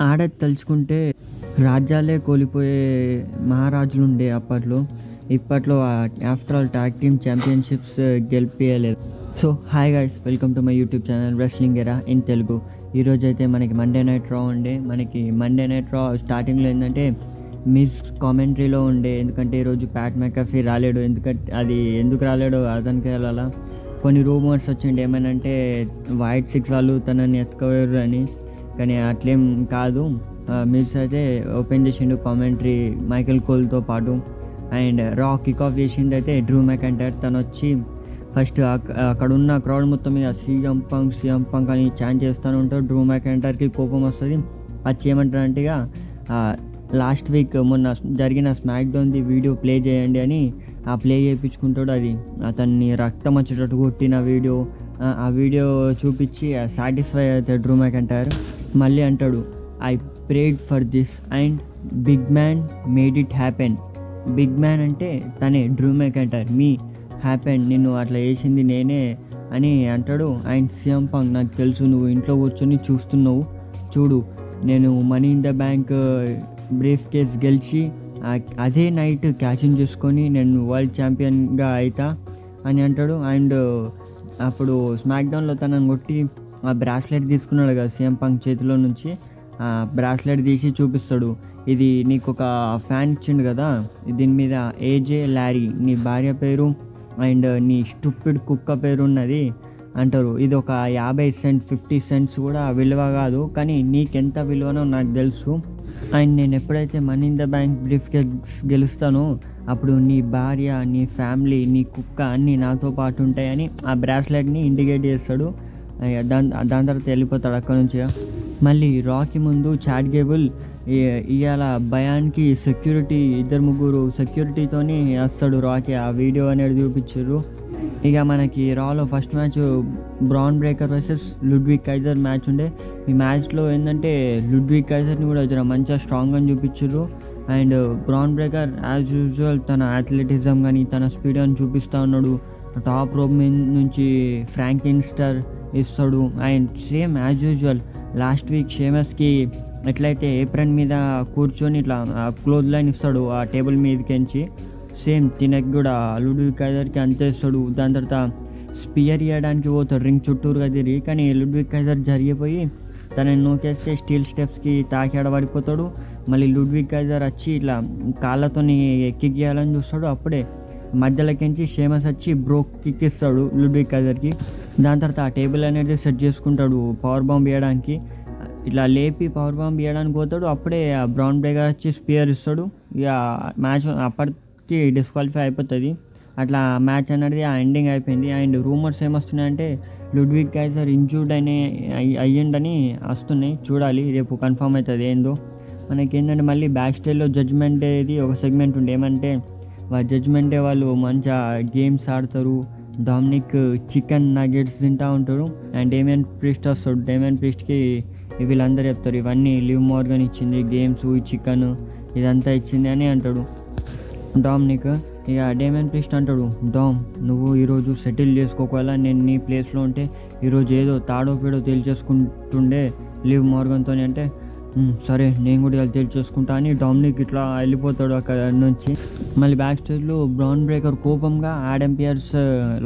ఆడది తలుచుకుంటే రాజ్యాలే కోల్పోయే మహారాజులు ఉండే అప్పట్లో. ఇప్పట్లో after all tag team championships గెలిపియలేదు. So hi guys, welcome to my YouTube channel wrestling era in Telugu. ఈరోజు అయితే మనకి మండే నైట్ రా ఉండే. మనకి మండే నైట్ రా స్టార్టింగ్లో ఏంటంటే మిస్ కామెంటరీలో ఉండే, ఎందుకంటే ఈరోజు ప్యాట్ మెకాఫీ రాలేడు. ఎందుకు రాలేడో అతనికి వెళ్ళాలా. కొన్ని రూమర్స్ వచ్చిండే ఏమనంటే వైట్ సిక్స్ వాళ్ళు తనని ఎత్తుకోలేరు అని, కానీ అట్లేం కాదు. మిస్ అయితే ఓపెన్ చేసిండు కామెంటరీ మైకెల్ కోల్తో పాటు. అండ్ రా కిక్ ఆఫ్ చేసింది అయితే డ్రూ మెకంటైర్. తను వచ్చి ఫస్ట్ అక్కడ ఉన్న క్రౌడ్ మొత్తం మీద సీఎం పంక్ అని చాంట్ చేస్తూ ఉంటాడు. డ్రూ మెకంటైర్కి కోపం వస్తుంది. వచ్చి ఏమంటారంటే ఇక లాస్ట్ వీక్ మొన్న జరిగిన స్మాక్ డౌన్ది వీడియో ప్లే చేయండి అని ప్లే చేయించుకుంటాడు. అది అతన్ని రక్తం వచ్చేటట్టు కొట్టిన వీడియో. ఆ వీడియో చూపించి సాటిస్ఫై అవుతాడు డ్రూ మెకంటైర్. మళ్ళీ అంటాడు, I prayed for this and big man made it happen. Big man అంటే తనే, డ్రూ మెకంటైర్. మీ హ్యాపెన్, నిన్ను అట్లా చేసింది నేనే అని అంటాడు. అండ్ సీఎం పంక్, నాకు తెలుసు నువ్వు ఇంట్లో కూర్చొని చూస్తున్నావు, చూడు నేను money in the bank brief case గెలిచి అదే నైట్ క్యాష్ ఇన్ చేసుకొని నేను వరల్డ్ ఛాంపియన్గా అవుతా అని అంటాడు. అండ్ అప్పుడు స్మాక్ డౌన్లో తనని కొట్టి ఆ బ్రాస్లెట్ తీసుకున్నాడు కదా సీఎం పంక్ చేతిలో నుంచి. ఆ బ్రాస్లెట్ తీసి చూపిస్తాడు, ఇది నీకు ఒక ఫ్యాన్ ఇచ్చిండు కదా, దీని మీద ఏజే లారీ నీ భార్య పేరు అండ్ నీ స్టూపిడ్ కుక్క పేరు ఉన్నది అంటారు. ఇది ఒక 50 సెంట్స్ 50 సెంట్స్ కూడా విలువ కాదు, కానీ నీకెంత విలువనో నాకు తెలుసు. అండ్ నేను ఎప్పుడైతే money in the bank briefcase గెలుస్తానో అప్పుడు నీ భార్య, నీ ఫ్యామిలీ, నీ కుక్క అన్నీ నాతో పాటు ఉంటాయని ఆ బ్రాస్లెట్ని ఇండికేట్ చేస్తాడు. దాని తర్వాత వెళ్ళిపోతాడు అక్కడ నుంచి. మళ్ళీ రాకి ముందు చాట్ గేబుల్ ఇవాళ భయానికి సెక్యూరిటీ 2-3 సెక్యూరిటీతోని వస్తాడు రాకి. ఆ వీడియో అనేది చూపించారు. ఇక మనకి రాలో first match Bron Breakker versus Ludwig Kaiser match ఉండే. ఈ మ్యాచ్లో ఏంటంటే లుడ్విగ్ కైజర్ని కూడా జర మంచిగా స్ట్రాంగ్ అని చూపించారు. And bran breaker as usual తన అథ్లెటిజం కానీ తన స్పీడ్ అని చూపిస్తూ ఉన్నాడు. టాప్ రోప్ నుంచి ఫ్రాంకిన్స్టర్ ఇస్తాడు. And same as usual last week షేమస్కి ఎట్లయితే ఏప్రిల్ మీద కూర్చొని ఇట్లా క్లోజ్ లైన్ ఇస్తాడు ఆ టేబుల్ మీదకించి, సేమ్ తినకి కూడా లుడ్విగ్ కైజర్కి అంతే ఇస్తాడు. దాని తర్వాత స్పియర్ ఇవ్వడానికి పోతాడు రింగ్ చుట్టూరుగా తిరిగి, కానీ లుడ్విగ్ కైజర్ జరిగిపోయి తనని నూకేస్తే స్టీల్ స్టెప్స్కి తాకి ఆడబడిపోతాడు. మళ్ళీ లుడ్విగ్ కైజర్ వచ్చి ఇట్లా కాళ్ళతోని కిక్ చేయాలని చూస్తాడు. అప్పుడే మధ్యలోకించి షేమస్ వచ్చి బ్రోక్ కిక్ ఇస్తాడు లుడ్విగ్ కైజర్కి. దాని తర్వాత ఆ టేబుల్ అనేది సెట్ చేసుకుంటాడు పవర్ బాంబ్ వేయడానికి. ఇట్లా లేపి పవర్ బాంబ్ వేయడానికి పోతాడు. అప్పుడే బ్రౌన్ బ్రేకర్ వచ్చి స్పియర్ ఇస్తాడు. ఇక మ్యాచ్ అప్పటికి డిస్క్వాలిఫై అయిపోతుంది. అట్లా మ్యాచ్ అనేది ఆ ఎండింగ్ అయిపోయింది. అండ్ రూమర్స్ ఏమొస్తున్నాయంటే లుడ్విగ్ కైజర్ ఇంజూర్డ్ అయ్యిండని వస్తున్నాయి. చూడాలి, రేపు కన్ఫర్మ్ అవుతుంది ఏందో. మనకి ఏంటంటే మళ్ళీ బ్యాక్ స్టేజ్లో జడ్జ్మెంట్ డేది ఒక సెగ్మెంట్ ఉండే. ఏమంటే జడ్జ్మెంట్ డే వాళ్ళు మంచిగా గేమ్స్ ఆడతారు. డామినిక్ చికెన్ నగెట్స్ తింటూ ఉంటారు. అండ్ డేమియన్ ప్రిస్ట్ వస్తాడు. డేమియన్ ప్రిస్ట్కి వీళ్ళందరూ చెప్తారు, ఇవన్నీ లివ్ మోర్గన్ ఇచ్చింది, గేమ్స్, చికెన్ ఇదంతా ఇచ్చింది అని అంటాడు డామినిక్. ఇక డేమియన్ ప్రిస్ట్ అంటాడు, డామ్ నువ్వు ఈరోజు సెటిల్ చేసుకోవాలా, నేను నీ ప్లేస్లో ఉంటే ఈరోజు ఏదో తాడో పేడో తేల్చేసుకుంటుండే లివ్ మోర్గన్తో అంటే, సరే నేను కూడా తేల్చేసుకుంటా అని డామినిక్ ఇట్లా వెళ్ళిపోతాడు అక్కడ నుంచి. మళ్ళీ బ్యాక్ స్టేజ్లో బ్రౌన్ బ్రేకర్ కోపంగా యాడమ్ పియర్స్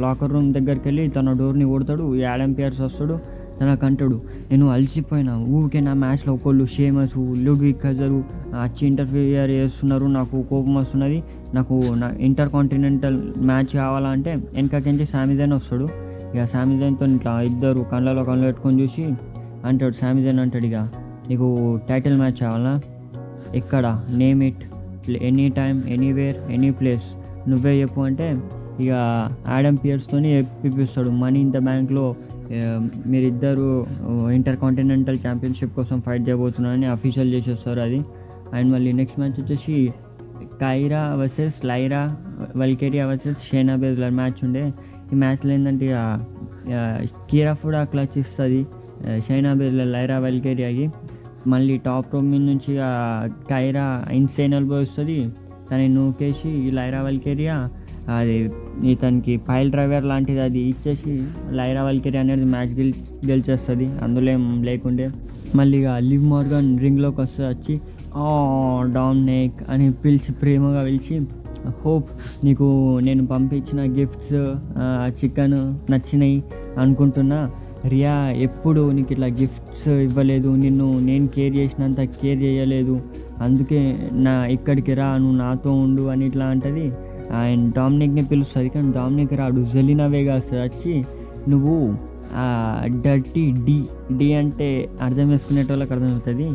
లాకర్ రూమ్ దగ్గరికి వెళ్ళి తన డోర్ని కొడతాడు. యాడమ్ పియర్స్ వస్తాడు. తనకు అంటాడు, నేను అలసిపోయినా, ఊరికే నా మ్యాచ్లో ఒకళ్ళు షేమస్ లుడ్విగ్ కైజర్ వచ్చి ఇంటర్ఫియర్ చేస్తున్నారు, నాకు కోపం వస్తున్నది, నాకు నా ఇంటర్ కాంటినెంటల్ మ్యాచ్ కావాలంటే వెనకకించి సామిజైన్ వస్తాడు. ఇక సామిజైన్తో ఇట్లా ఇద్దరు కళ్ళలో కళ్ళు పెట్టుకొని చూసి అంటాడు, సామిజైన్ అంటాడు, ఇక నీకు టైటిల్ మ్యాచ్ కావాలా, ఎక్కడ, name it, any time, anywhere, any place, నువ్వే చెప్పు అంటే ఇక యాడమ్ పియర్స్తోని ఎప్పిస్తాడు. మనీ ఇన్ ద బ్యాంక్లో మీరిద్దరు ఇంటర్ కాంటినెంటల్ ఛాంపియన్షిప్ కోసం ఫైట్ చేయబోతున్నారని అఫీషియల్ చేసేస్తారు అది. అండ్ మళ్ళీ నెక్స్ట్ మ్యాచ్ వచ్చేసి Kaira versus Lyra Valkyria versus Shayna Baszler match ఉండే. ఈ మ్యాచ్లో ఏంటంటే కీరా కూడా క్లచ్ ఇస్తుంది షైనా బేజ్లర్ లైరా వల్కేరియాకి. మళ్ళీ టాప్ రోప్ మీద నుంచి కైరా ఇన్సైన్ ఎల్బో వస్తుంది, తనని నూకేసి లైరా వల్కేరియా అది ఇతనికి పైల్ డ్రైవర్ లాంటిది అది ఇచ్చేసి లైరా వాల్కిరి అనేది మ్యాచ్ గెలిచేస్తుంది, అందులో ఏం లేకుండే. మళ్ళీ ఇక లివ్ మోర్గన్ రింగ్లోకి వచ్చి డామినిక్ అని పిలిచి ప్రేమగా పిలిచి, హోప్ నీకు నేను పంపించిన గిఫ్ట్స్ చికెన్ నచ్చినాయి అనుకుంటున్నా, రియా ఎప్పుడు నీకు ఇట్లా గిఫ్ట్స్ ఇవ్వలేదు, నేను కేర్ చేసినంత కేర్ చేయలేదు, అందుకే ఇక్కడికి రా, నువ్వు నాతో ఉండు అని ఇట్లా అంటది. అండ్ డామినిక్ని పిలుస్తుంది, కానీ డామినిక్ రాడు, జెలినా వేగాస్ వచ్చి నువ్వు డర్టీ డి అంటే అర్థం చేసుకునేటోళ్ళకి అర్థమవుతుంది,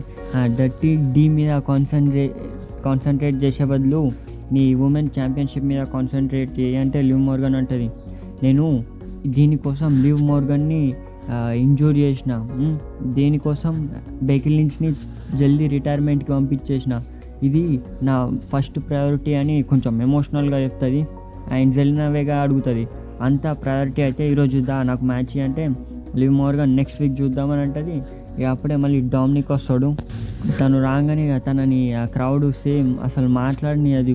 డర్టీ డి మీద కాన్సన్ట్రేట్ చేసే బదులు నీ ఉమెన్ ఛాంపియన్షిప్ మీద కాన్సన్ట్రేట్ చేయి అంటే లివ్ మోర్గన్ అంటుంది. నేను దీనికోసం లివ్ మోర్గన్ని ఇంజూర్ చేసిన, దేనికోసం బెకీ లించ్ని జల్దీ రిటైర్మెంట్కి పంపించేసిన, ఇది నా ఫస్ట్ ప్రయారిటీ అని కొంచెం ఎమోషనల్గా చెప్తుంది. అండ్ జెలినా వేగా అడుగుతుంది, అంత ప్రయారిటీ అయితే ఈరోజు నాకు మ్యాచ్ అంటే లివ్ మోర్గన్ నెక్స్ట్ వీక్ చూద్దామని అంటది. ఇక అప్పుడే మళ్ళీ డామినిక్ వస్తాడు, తను రాగానే తనని ఆ క్రౌడ్ సేమ్ అసలు మాట్లాడిని అది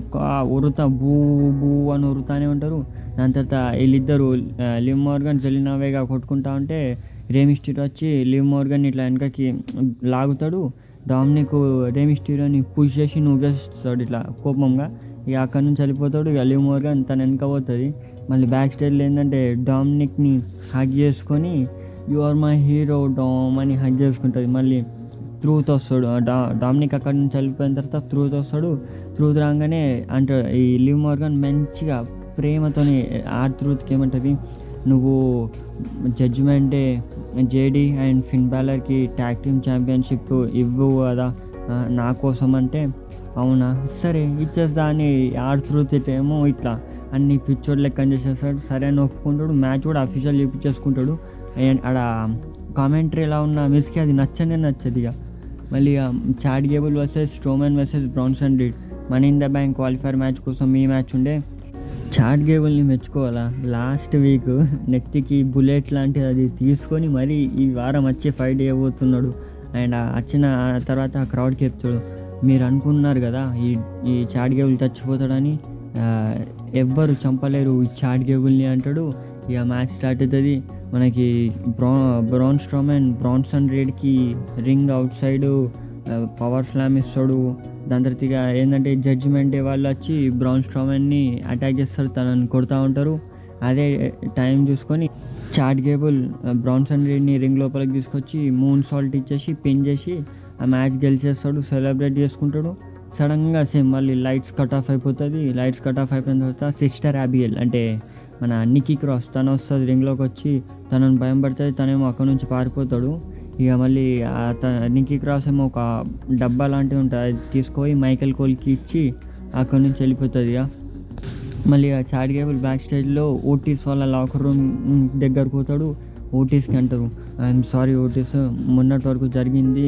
ఉరుతా బూ బూ అని ఉరుతానే ఉంటారు. దాని తర్వాత వీళ్ళిద్దరు లివ్ మోర్గన్ జెలినా వేగా కొట్టుకుంటా ఉంటే రే మిస్టీరియో వచ్చి లివ్ మోర్గన్ ఇట్లా వెనకకి లాగుతాడు. డామినిక్ రే మిస్టీరియోని పుష్ చేసి నూగేస్తాడు ఇట్లా కోపంగా, ఇక అక్కడి నుంచి వెళ్ళిపోతాడు. ఇక లివ్ మోర్గన్ తను వెనక పోతుంది. మళ్ళీ బ్యాక్ స్టేజ్లో ఏంటంటే డామినిక్ని హగ్ చేసుకొని you are my hero Dom అని హగ్ చేసుకుంటుంది. మళ్ళీ ట్రూత్ వస్తాడు, డామినిక్ అక్కడి నుంచి వెళ్ళిపోయిన తర్వాత ట్రూత్ వస్తాడు. ట్రూత్ రాగానే అంటే ఈ లివ్ మోర్గన్ మంచిగా ప్రేమతోని ట్రూత్కి ఏమంటుంది, నువ్వు Judgment Day JD and Finn బాలర్కి ట్యాగ్ టీమ్ ఛాంపియన్షిప్ ఇవ్వు కదా నా కోసం అంటే, అవునా సరే ఇచ్చేస్తా అని ట్రూత్ ఏమో ఇట్లా అన్ని పిచ్చోడ్ లెక్క చేసేస్తాడు. సరే అని ఒప్పుకుంటాడు. మ్యాచ్ కూడా అఫీషియల్ చూపించేసుకుంటాడు. అండ్ ఆడ కామెంటరీ ఎలా ఉన్న మిస్కి అది నచ్చది. ఇక మళ్ళీ Chad gable versus Strowman versus Branson read money in the bank qualifier match కోసం ఈ మ్యాచ్ ఉండే. చాడ్ గేబుల్ని మెచ్చుకోవాలా, లాస్ట్ వీక్ నెత్తికి బుల్లెట్ లాంటిది అది తీసుకొని మరీ ఈ వారం వచ్చి ఫైట్ చేయబోతున్నాడు. అండ్ వచ్చిన తర్వాత ఆ క్రౌడ్కి చెప్తాడు, మీరు అనుకున్నారు కదా ఈ చాడ్ గేబుల్ చచ్చిపోతాడని, ఎవ్వరు చంపలేరు ఈ చాడ్ గేబుల్ని అంటాడు. ఇక మ్యాచ్ స్టార్ట్ అవుతుంది. మనకి బ్రాన్ స్ట్రోమన్ బ్రాన్సన్ రీడ్కి ring outside powerslam ఇస్తాడు. దాని తర్వాత ఇక ఏంటంటే జడ్జిమెంట్ డే వాళ్ళు వచ్చి బ్రాన్ స్ట్రోమన్ని అటాక్ చేస్తారు, తనని కొడుతూ ఉంటారు. అదే టైం చూసుకొని చాడ్ గేబుల్ బ్రాన్సన్ రీడ్ని రింగ్ లోపలికి తీసుకొచ్చి మూన్ సాల్ట్ ఇచ్చేసి పిన్ చేసి ఆ మ్యాచ్ గెలిచేస్తాడు, సెలబ్రేట్ చేసుకుంటాడు. సడన్గా సేమ్ మళ్ళీ లైట్స్ కట్ ఆఫ్ అయిపోతుంది. లైట్స్ కట్ ఆఫ్ అయిపోయిన తర్వాత సిస్టర్ అబిగైల్ అంటే మన నిక్కీ క్రాస్ తను వస్తుంది రింగ్లోకి వచ్చి, తనను భయం పడుతుంది, తనేమో అక్కడ నుంచి పారిపోతాడు. ఇక మళ్ళీ నిక్కీ క్రాస్ ఏమో ఒక డబ్బా లాంటివి ఉంటుంది, అది తీసుకొని మైకేల్ కోల్కి ఇచ్చి అక్కడ నుంచి వెళ్ళిపోతుంది. ఇక మళ్ళీ చాడ్ గేబుల్ బ్యాక్ స్టేజ్లో ఓటీస్ వాళ్ళ లాకర్ రూమ్ దగ్గరకు పోతాడు. ఓటీస్కి అంటారు, ఐఎమ్ సారీ ఓటీస్, మొన్నటి వరకు జరిగింది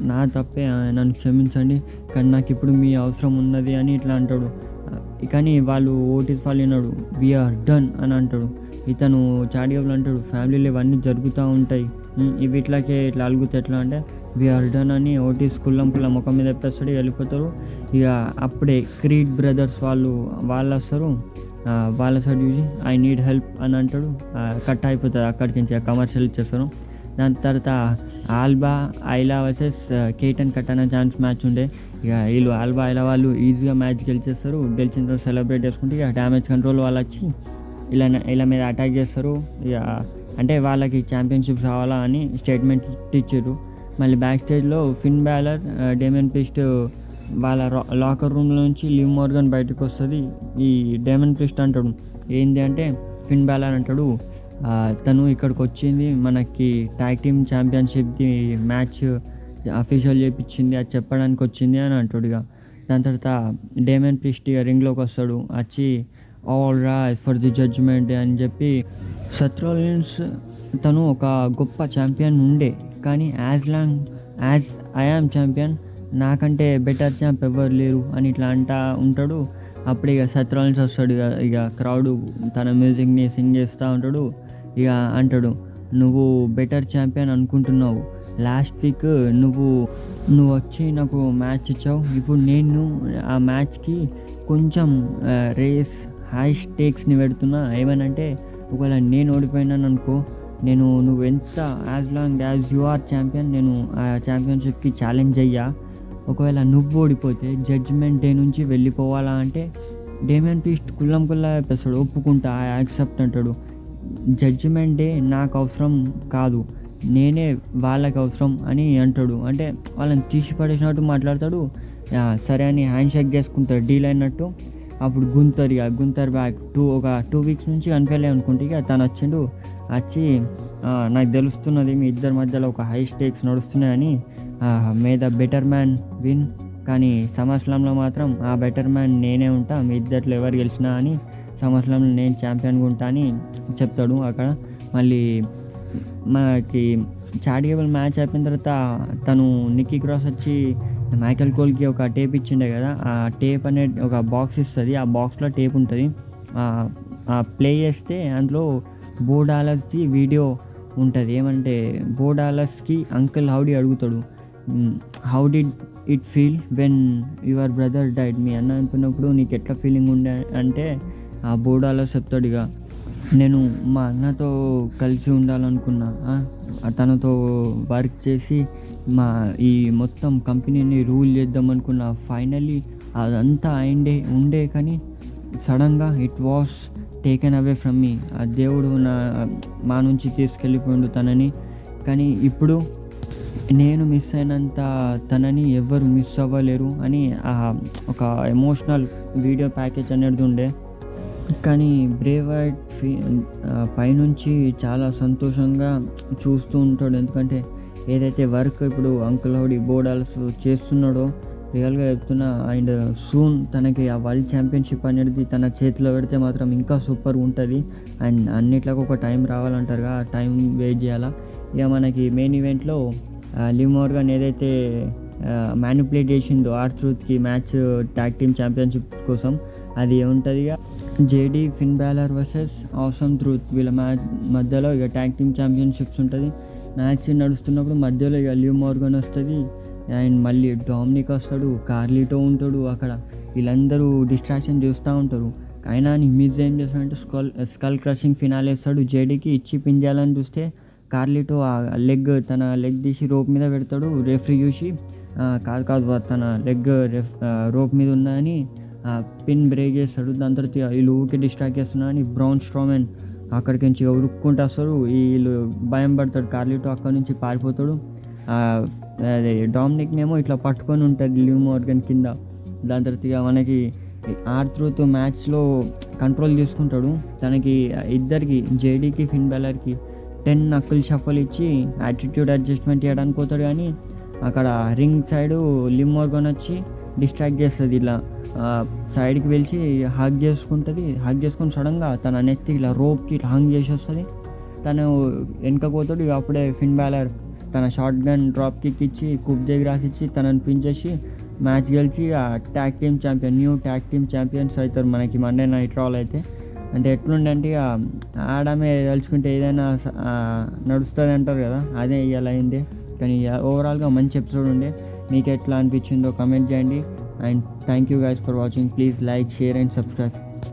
నా తప్పే, నన్ను క్షమించండి, కానీ నాకు ఇప్పుడు మీ అవసరం ఉన్నది అని ఇట్లా అంటాడు. కానీ వాళ్ళు ఓటీస్ వాళ్ళు విన్నాడు, వీఆర్ డన్ అని అంటాడు. ఇతను చాడ్ గేబుల్ అంటాడు, ఫ్యామిలీలో ఇవన్నీ జరుగుతూ ఉంటాయి, ఇవి ఇట్లాకే ఇట్లా అలుగుతాయి ఎట్లా అంటే వీఆర్ డన్ అని ఓటీస్ కుల్లం ముఖం మీద ఎప్పేస్తాడు, వెళ్ళిపోతారు. ఇక అప్పుడే క్రీడ్ బ్రదర్స్ వాళ్ళు వస్తారు. వాళ్ళ సైడ్ చూసి ఐ నీడ్ హెల్ప్ అని అంటాడు. కట్ అయిపోతుంది, అక్కడికి నుంచి కమర్షియల్ ఇచ్చేస్తారు. దాని తర్వాత ఆల్బా ఐలా వర్సెస్ కేటన్ కటానా ఛాన్స్ మ్యాచ్ ఉండే. ఇక వీళ్ళు ఆల్బా ఐలా వాళ్ళు ఈజీగా మ్యాచ్ గెలిచేస్తారు. గెలిచిన తర్వాత సెలబ్రేట్ చేసుకుంటే ఇక డ్యామేజ్ కంట్రోల్ వాళ్ళు వచ్చి ఇలా మీద అటాక్ చేస్తారు. ఇక అంటే వాళ్ళకి ఛాంపియన్షిప్ రావాలా అని స్టేట్మెంట్ ఇచ్చారు. మళ్ళీ బ్యాక్ స్టేజ్లో ఫిన్ బ్యాలర్ డేమన్ ప్రిస్ట్ వాళ్ళ లాకర్ రూమ్లో నుంచి లివ్ మోర్గన్ బయటకు వస్తుంది. ఈ డేమన్ ప్రిస్ట్ అంటాడు, ఏంటి అంటే ఫిన్ బ్యాలర్ అంటాడు, తను ఇక్కడికి వచ్చింది మనకి ట్యాగ్ టీమ్ ఛాంపియన్షిప్ది మ్యాచ్ అఫీషియల్ చేయించింది, అది చెప్పడానికి వచ్చింది అని అంటాడు. ఇక దాని తర్వాత డేమన్ ప్రిస్ట్ ఇక రింగ్లోకి వస్తాడు, వచ్చి all right for the judgement అని చెప్పి, సెత్ రోలిన్స్ తను ఒక గొప్ప ఛాంపియన్ ఉండే, కానీ యాజ్ ఐ యామ్ ఛాంపియన్ నాకంటే బెటర్ ఛాంప్ ఎవరు లేరు అని ఇట్లా అంటా ఉంటాడు. అప్పుడు ఇక సెత్ రోలిన్స్ వస్తాడు. ఇక క్రౌడ్ తన మ్యూజిక్ని సింగ్ చేస్తూ ఉంటాడు. ఇక అంటాడు, నువ్వు బెటర్ ఛాంపియన్ అనుకుంటున్నావు, లాస్ట్ వీక్ నువ్వు వచ్చి నాకు మ్యాచ్ ఇచ్చావు, ఇప్పుడు నేను ఆ మ్యాచ్కి కొంచెం రేస్ హై స్టేక్స్ని పెడుతున్నా. ఏమనంటే ఒకవేళ నేను ఓడిపోయినాను అనుకో, నువ్వు ఎంత as long as you are champion నేను ఆ ఛాంపియన్షిప్కి ఛాలెంజ్ అయ్యా. ఒకవేళ నువ్వు ఓడిపోతే జడ్జ్మెంట్ డే నుంచి వెళ్ళిపోవాలా అంటే డేమియన్ ప్రీస్ట్ కుల్లం చెప్పేస్తాడు, ఒప్పుకుంటా, ఐ యాక్సెప్ట్ అంటాడు. జడ్జిమెంట్ డే నాకు అవసరం కాదు, నేనే వాళ్ళకి అవసరం అని అంటాడు. అంటే వాళ్ళని తీసి పడేసినట్టు మాట్లాడతాడు. సరే అని హ్యాండ్ షేక్ చేసుకుంటాడు, డీల్ అయినట్టు. అప్పుడు గుంతర్ బ్యాక్ ఒక 2 వీక్స్ నుంచి కనిపించలే అనుకుంటే ఇక తను వచ్చి నాకు తెలుస్తున్నది మీ ఇద్దరి మధ్యలో ఒక హై స్టేక్స్ నడుస్తున్నాయని, may the better man win, కానీ సమ్మర్స్లామ్లో మాత్రం ఆ బెటర్ మ్యాన్ నేనే ఉంటా, మీ ఇద్దరిలో ఎవరు గెలిచినా అని సమ్మర్స్లామ్లో నేను ఛాంపియన్గా ఉంటా అని చెప్తాడు. అక్కడ మళ్ళీ మనకి చాట్ గేబుల్ మ్యాచ్ అయిపోయిన తర్వాత తను నిక్కీ క్రాస్ వచ్చి మైకెల్ కోల్కి ఒక టేప్ ఇచ్చిండే కదా, ఆ టేప్ అనే ఒక బాక్స్ ఇస్తుంది. ఆ బాక్స్లో టేప్ ఉంటుంది. ప్లే చేస్తే అందులో బో డాలర్స్ది వీడియో ఉంటుంది. ఏమంటే బో డాలర్స్కి అంకుల్ హౌడీ అడుగుతాడు, how did it feel when your brother died, మీ అన్న అనుకున్నప్పుడు నీకు ఎట్లా ఫీలింగ్ ఉండే అంటే ఆ బో డాలర్స్ చెప్తాడు, ఇక నేను మా అన్నతో కలిసి ఉండాలనుకున్నా, తనతో వర్క్ చేసి ఈ మొత్తం కంపెనీని రూల్ చేద్దాం అనుకున్నా. ఫైనల్లీ అదంతా ఉండే కానీ సడన్గా it was taken away from మీ, ఆ దేవుడు మా నుంచి తీసుకెళ్ళిపోయిండు తనని. కానీ ఇప్పుడు నేను మిస్ అయినంత తనని ఎవ్వరు మిస్ అవ్వలేరు అని ఒక ఎమోషనల్ వీడియో ప్యాకేజ్ అనేది ఉండే. కానీ బ్రే వైట్ పైనుంచి చాలా సంతోషంగా చూస్తూ ఉంటాడు. ఎందుకంటే ఏదైతే వర్క్ ఇప్పుడు అంకుల్ హౌడీ బో డాలర్స్ చేస్తున్నాడో రియల్గా చెప్తున్నా, అండ్ సూన్ తనకి ఆ వరల్డ్ ఛాంపియన్షిప్ అనేది తన చేతిలో పెడితే మాత్రం ఇంకా సూపర్ ఉంటుంది. అండ్ అన్నిట్లకు ఒక టైం రావాలంటారుగా, ఆ టైం వెయిట్ చేయాలా. ఇక మనకి మెయిన్ ఈవెంట్లో లివ్ మోర్గన్ ఏదైతే మ్యానిపులేట్ చేసిందో R-Truthకి మ్యాచ్ ట్యాగ్ టీమ్ ఛాంపియన్షిప్ కోసం, అది ఉంటుంది. ఇక జేడీ ఫిన్ బ్యాలర్ వర్సెస్ ఆసమ్ ట్రూత్ వీళ్ళ మ్యాచ్ మధ్యలో ఇక ట్యాగ్ టీమ్ ఛాంపియన్షిప్స్ ఉంటుంది. మ్యాచ్ నడుస్తున్నప్పుడు మధ్యలో ఇక లివ్ మోర్గన్ వస్తుంది, అండ్ మళ్ళీ డామినిక్ వస్తాడు, కార్లీటో ఉంటాడు అక్కడ. వీళ్ళందరూ డిస్ట్రాక్షన్ చేస్తూ ఉంటారు. అయినా మిజ్ ఏం చేస్తాడంటే స్కల్ క్రషింగ్ ఫినాల్ వేస్తాడు, జేడీకి ఇచ్చి పిన్ చేయాలని చూస్తే కార్లీటో తన లెగ్ తీసి రోప్ మీద పెడతాడు. రెఫరీ చూసి కాదు తన లెగ్ రోప్ మీద ఉన్నాయని పిన్ బ్రేక్ చేస్తాడు. దాని తర్వాత వీళ్ళు ఊరికి డిస్ట్రాక్ట్ చేస్తున్నా అని బ్రౌన్ స్ట్రోమెన్ అక్కడికి నుంచి ఉరుక్కుంటూ వస్తాడు. వీళ్ళు భయం పడతాడు, కార్లీటో అక్కడి నుంచి పారిపోతాడు. అదే డామినిక్నేమో ఇట్లా పట్టుకొని ఉంటుంది లివ్ మోర్గన్ కింద. దాని తర్వాత మనకి R-Truth మ్యాచ్లో కంట్రోల్ చేసుకుంటాడు. తనకి ఇద్దరికి జేడీకి ఫిన్ బ్యాలర్కి 10 నక్కుల్ షఫల్ ఇచ్చి యాటిట్యూడ్ అడ్జస్ట్మెంట్ చేయడానికి పోతాడు. కానీ అక్కడ రింగ్ సైడు లివ్ మోర్గన్ వచ్చి డిస్ట్రాక్ట్ చేస్తుంది, ఇలా సైడ్కి వెళ్ళి హగ్ చేసుకొని సడన్గా తన నెత్తి ఇలా రోప్కి ఇట్లా హంగ్ చేసి వస్తుంది. తను వెనకపోతాడు. ఇక అప్పుడే ఫిన్ బ్యాలర్ తన షార్ట్ గన్ డ్రాప్ కిక్ ఇచ్చి కుప్ జై గ్రాస్ ఇచ్చి తనని పిన్ చేసి మ్యాచ్ గెలిచి ఆ న్యూ ట్యాగ్ టీమ్ ఛాంపియన్స్ అవుతారు మనకి మండే నైట్ రాల్ అయితే. అంటే ఎట్లుండే అంటే ఆడమే తలుచుకుంటే ఏదైనా నడుస్తుంది అంటారు కదా, అదే ఇవాళ అయింది. కానీ ఓవరాల్గా మంచి ఎపిసోడ్ ఉండే. మీకు ఎట్లా అనిపించిందో కమెంట్ చేయండి. And thank you guys for watching. Please like, share and subscribe.